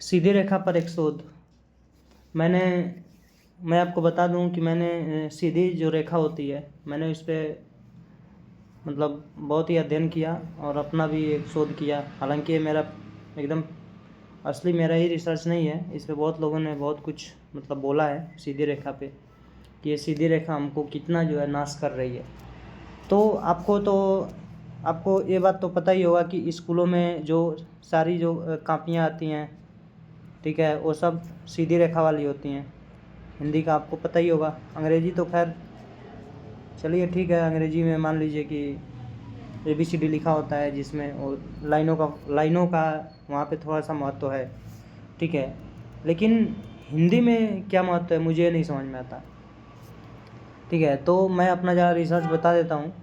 सीधी रेखा पर एक शोध। मैं आपको बता दूं कि मैंने सीधी जो रेखा होती है मैंने उस पर मतलब बहुत ही अध्ययन किया और अपना भी एक शोध किया। हालांकि ये मेरा एकदम असली मेरा ही रिसर्च नहीं है, इस पर बहुत लोगों ने बहुत कुछ मतलब बोला है सीधी रेखा पे कि ये सीधी रेखा हमको कितना जो है नाश कर रही है। तो आपको ये बात तो पता ही होगा कि स्कूलों में जो सारी जो कापियाँ आती हैं, ठीक है, वो सब सीधी रेखा वाली होती हैं। हिंदी का आपको पता ही होगा, अंग्रेजी तो खैर चलिए ठीक है, अंग्रेजी में मान लीजिए कि ABCD लिखा होता है जिसमें वो लाइनों का वहाँ पे थोड़ा सा महत्व है, ठीक है। लेकिन हिंदी में क्या महत्व है मुझे नहीं समझ में आता, ठीक है। तो मैं अपना ज़रा रिसर्च बता देता हूँ।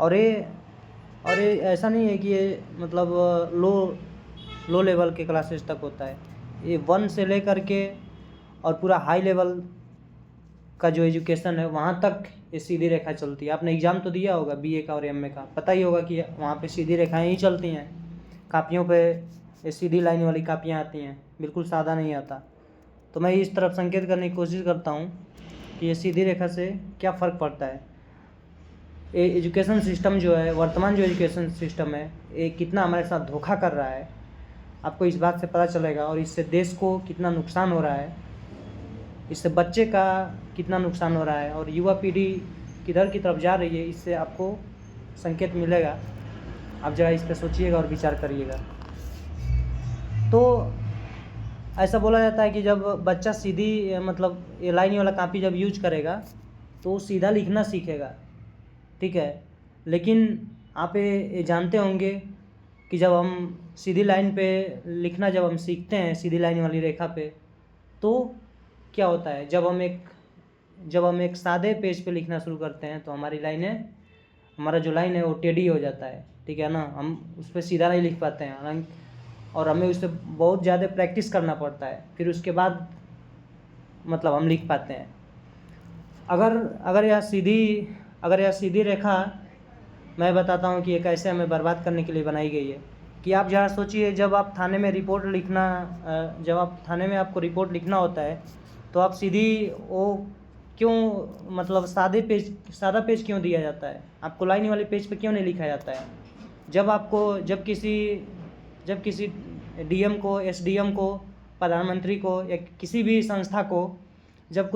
और ये ऐसा नहीं है कि ये मतलब लो लेवल के क्लासेस तक होता है। ये 1 से लेकर के और पूरा हाई लेवल का जो एजुकेशन है वहाँ तक ये सीधी रेखा चलती है। आपने एग्ज़ाम तो दिया होगा BA का और MA का, पता ही होगा कि वहाँ पे सीधी रेखाएं ही चलती हैं। कापियों पे ये सीधी लाइन वाली कापियाँ आती हैं, बिल्कुल सादा नहीं आता। तो मैं इस तरफ संकेत करने की कोशिश करता हूँ कि ये सीधी रेखा से क्या फ़र्क पड़ता है। ये एजुकेशन सिस्टम जो है, वर्तमान जो एजुकेशन सिस्टम है, ये कितना हमारे साथ धोखा कर रहा है, आपको इस बात से पता चलेगा। और इससे देश को कितना नुकसान हो रहा है, इससे बच्चे का कितना नुकसान हो रहा है और युवा पीढ़ी किधर की तरफ जा रही है, इससे आपको संकेत मिलेगा। आप जरा इस पर सोचिएगा और विचार करिएगा। तो ऐसा बोला जाता है कि जब बच्चा सीधी मतलब ये लाइन वाला कापी जब यूज करेगा तो वो सीधा लिखना सीखेगा, ठीक है। लेकिन आप ये जानते होंगे कि जब हम सीधी लाइन पे लिखना जब हम सीखते हैं सीधी लाइन वाली रेखा पे, तो क्या होता है, जब हम एक सादे पेज पे लिखना शुरू करते हैं तो हमारा जो लाइन है वो टेढ़ी हो जाता है, ठीक है ना। हम उस पर सीधा नहीं लिख पाते हैं और हमें उस पर बहुत ज़्यादा प्रैक्टिस करना पड़ता है, फिर उसके बाद मतलब हम लिख पाते हैं। अगर यह सीधी रेखा, मैं बताता हूँ कि ये कैसे हमें बर्बाद करने के लिए बनाई गई है। कि आप ज़रा सोचिए, जब आप थाने में आपको रिपोर्ट लिखना होता है तो आप सीधी वो क्यों मतलब सादा पेज क्यों दिया जाता है, आपको लाइन वाले पेज पे क्यों नहीं लिखा जाता है। जब किसी DM को, SDM को, प्रधानमंत्री को या किसी भी संस्था को जब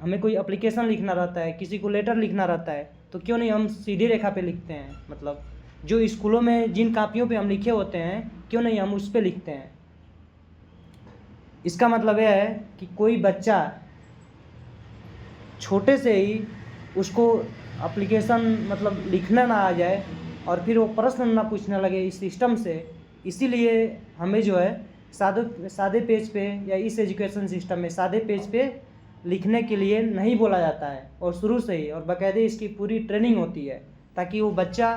हमें कोई एप्लीकेशन लिखना रहता है, किसी को लेटर लिखना रहता है, तो क्यों नहीं हम सीधी रेखा पे लिखते हैं। मतलब जो स्कूलों में जिन कापियों पे हम लिखे होते हैं, क्यों नहीं हम उस पे लिखते हैं। इसका मतलब यह है कि कोई बच्चा छोटे से ही उसको एप्लीकेशन मतलब लिखना ना आ जाए और फिर वो प्रश्न ना पूछने लगे इस सिस्टम से। इसीलिए हमें जो है सादे पेज पे या इस एजुकेशन सिस्टम में सादे पेज पे लिखने के लिए नहीं बोला जाता है, और शुरू से ही और बाकायदे इसकी पूरी ट्रेनिंग होती है ताकि वो बच्चा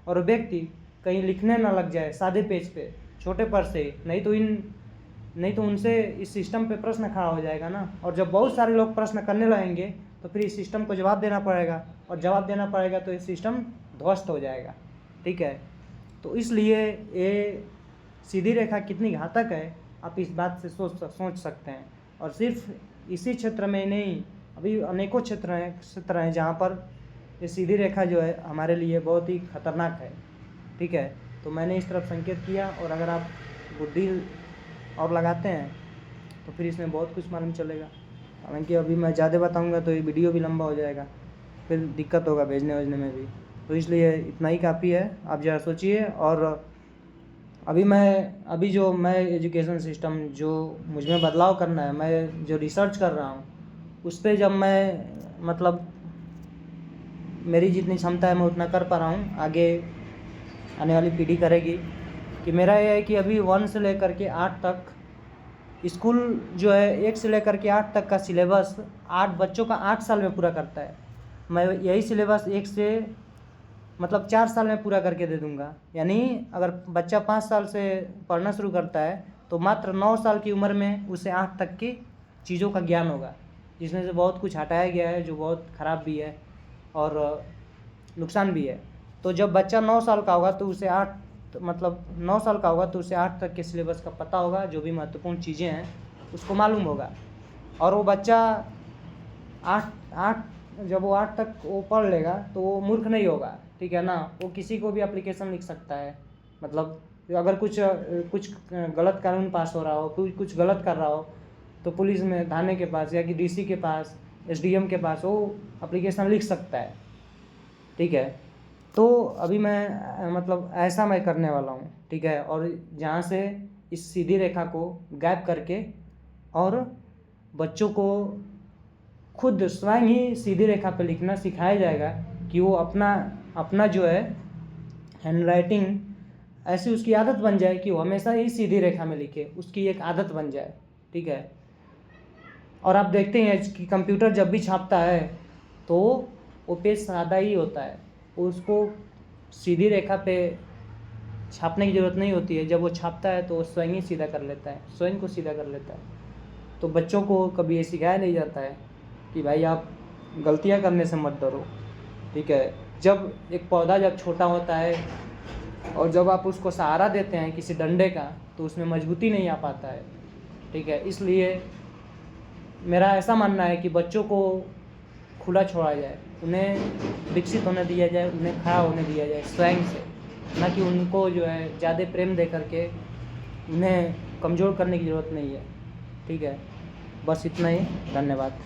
और व्यक्ति कहीं लिखने ना लग जाए सादे पेज पे छोटे पर से। नहीं तो उनसे इस सिस्टम पे प्रश्न खड़ा हो जाएगा ना, और जब बहुत सारे लोग प्रश्न करने लगेंगे तो फिर इस सिस्टम को जवाब देना पड़ेगा, और जवाब देना पड़ेगा तो ये सिस्टम ध्वस्त हो जाएगा, ठीक है। तो इसलिए ये सीधी रेखा कितनी घातक है आप इस बात से सोच सकते हैं। और सिर्फ इसी क्षेत्र में नहीं, अभी अनेकों क्षेत्र हैं जहाँ पर ये सीधी रेखा जो है हमारे लिए बहुत ही खतरनाक है, ठीक है। तो मैंने इस तरफ संकेत किया, और अगर आप बुद्धि और लगाते हैं तो फिर इसमें बहुत कुछ मालूम चलेगा। हालांकि अभी मैं ज़्यादा बताऊंगा तो ये वीडियो भी लंबा हो जाएगा, फिर दिक्कत होगा भेजने में भी। तो इसलिए इतना ही काफ़ी है, आप ज़रा सोचिए। और अभी जो मैं एजुकेशन सिस्टम जो मुझ में बदलाव करना है, मैं जो रिसर्च कर रहा हूँ उस पर जब मैं मतलब मेरी जितनी क्षमता है मैं उतना कर पा रहा हूँ, आगे आने वाली पीढ़ी करेगी। कि मेरा यह है कि अभी 1 से लेकर के 8 तक स्कूल जो है 1 से लेकर के 8 तक का सिलेबस 8 बच्चों का 8 साल में पूरा करता है। मैं यही सिलेबस 1 से मतलब 4 साल में पूरा करके दे दूंगा। यानी अगर बच्चा 5 साल से पढ़ना शुरू करता है तो मात्र 9 साल की उम्र में उसे 8 तक की चीज़ों का ज्ञान होगा, जिसमें से बहुत कुछ हटाया गया है जो बहुत ख़राब भी है और नुकसान भी है। तो जब बच्चा 9 साल का होगा तो उसे तो मतलब 9 साल का होगा तो उसे 8 तक के सिलेबस का पता होगा, जो भी महत्वपूर्ण चीज़ें हैं उसको मालूम होगा। और वो बच्चा 8 जब वो 8 तक वो पढ़ लेगा तो वो मूर्ख नहीं होगा, ठीक है ना। वो किसी को भी एप्लीकेशन लिख सकता है, मतलब अगर कुछ गलत कानून पास हो रहा हो, कुछ गलत कर रहा हो, तो पुलिस में थाने के पास या कि डीसी के पास, एसडीएम के पास वो एप्लीकेशन लिख सकता है, ठीक है। तो अभी मैं मतलब ऐसा मैं करने वाला हूँ, ठीक है। और जहाँ से इस सीधी रेखा को गायब करके और बच्चों को खुद स्वयं ही सीधी रेखा पे लिखना सिखाया जाएगा कि वो अपना जो है हैंड राइटिंग ऐसी उसकी आदत बन जाए कि वो हमेशा ही सीधी रेखा में लिखे, उसकी एक आदत बन जाए, ठीक है। और आप देखते हैं कि कंप्यूटर जब भी छापता है तो वो पेज सादा ही होता है, उसको सीधी रेखा पे छापने की ज़रूरत नहीं होती है। जब वो छापता है तो वो स्वयं ही सीधा कर लेता है, स्वयं को सीधा कर लेता है। तो बच्चों को कभी ये सिखाया नहीं जाता है कि भाई आप गलतियां करने से मत डरो, ठीक है। जब एक पौधा जब छोटा होता है और जब आप उसको सहारा देते हैं किसी डंडे का तो उसमें मजबूती नहीं आ पाता है, ठीक है। इसलिए मेरा ऐसा मानना है कि बच्चों को खुला छोड़ा जाए, उन्हें विकसित होने दिया जाए, उन्हें खड़ा होने दिया जाए स्वयं से, ना कि उनको जो है ज़्यादा प्रेम दे करके उन्हें कमज़ोर करने की ज़रूरत नहीं है, ठीक है। बस इतना ही, धन्यवाद।